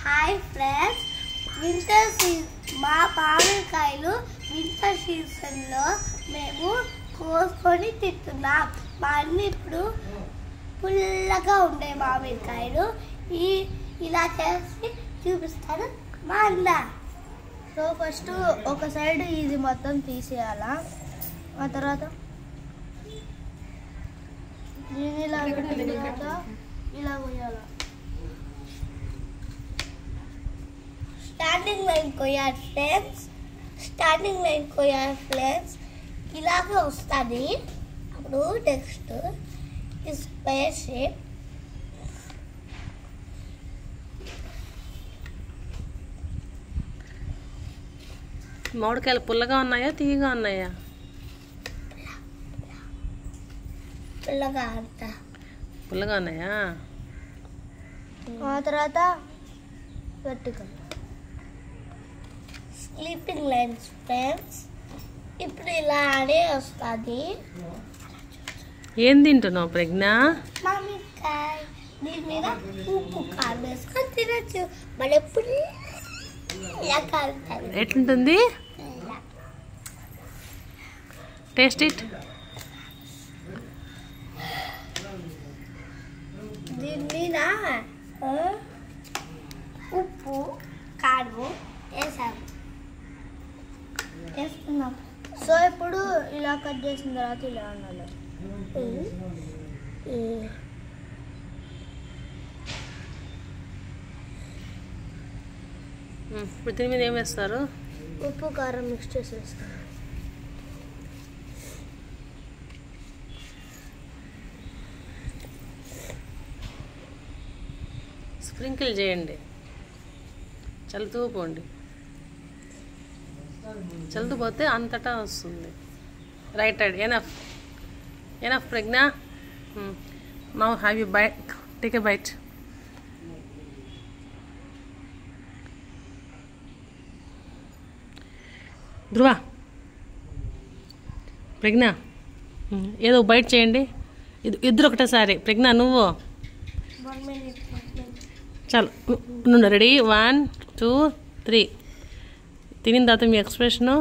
Hi friends, మా మామిడికాయలు winter సీజన్లో మేము కోసుకొని తింటున్నాం. మా అన్ని ఇప్పుడు పుల్లగా ఉండే మామిడికాయలు ఇలా చేసి చూపిస్తాను మా అన్న. సో ఫస్ట్ ఒక సైడ్ ఇది మొత్తం తీసేయాలా, ఆ తర్వాత దీన్ని ఇలా పెట్టిన తర్వాత ఇలా కొయ్యాలా. స్టార్టింగ్ లైన్ కొయ్యాలి ఫ్రెండ్స్, ఇలాగే వస్తుంది. అప్పుడు నెక్స్ట్ ఈ స్క్వేర్ షేప్ మామిడికాయలు పుల్లగా ఉన్నాయా తీయగా ఉన్నాయా? పుల్లగా ఉన్నాయా? ఆ తర్వాత వెర్టికల్ స్లీపింగ్ లైన్స్ ఫ్రెండ్స్. ఇప్పుడు ఇలా అనే వస్తుంది. ఏం తింటున్నావు ప్రజ్ఞ? మామిడికాయ. దీని మీద ఉప్పు కారం వేసుకొని తినచ్చు. మళ్ళీ ఎట్లుంటుంది? Taste it. దీని మీద ఉప్పు కారం వేసుకున్నాం. సో ఇప్పుడు ఇలా కట్ చేసిన తర్వాత ఇలా అనాలి. ఇప్పుడు దీని మీద ఏం వేస్తారు? ఉప్పు కారం మిక్స్ చేసి వేస్తారు. స్ప్రింకిల్ చేయండి, చల్లుతూ పోండి. చల్లుతూ పోతే అంతటా వస్తుంది. Right side. Enough Pragna. Now have you bite, take a bite. Dhruva, Pragna ఏదో బైట్ చేయండి. ఇద్దరు ఒకటేసారి. ప్రజ్ఞ నువ్వు చాలు నుండి. రెడీ, 1 2 3. తినిన తర్వాత మీ ఎక్స్ప్రెషను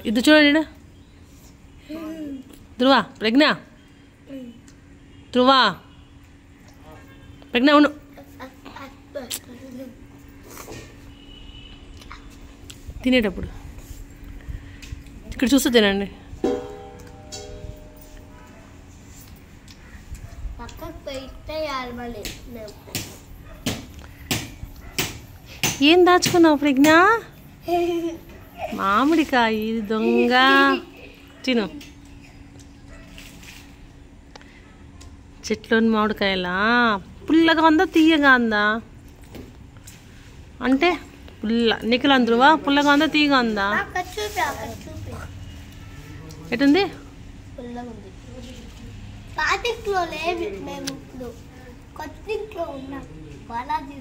ఇది చూడండి. ధ్రువ, ప్రజ్ఞ అవును. తినేటప్పుడు ఇక్కడ చూస్తూ తినండి. ఏం దాచుకున్నావు ప్రజ్ఞ? మామిడికాయ దొంగ. తిను. చెట్లోని మామిడికాయలా? పుల్లగా ఉందా తీయగా ఉందా? అంటే నిఖిల్ ధ్రువ పుల్లగా ఉందా తీయగా ఉందా? ఎటుంది? పాతిట్లో లేదు, మేము ఇప్పుడు కొత్త ఇంట్లో ఉన్నాం. బాలాజీ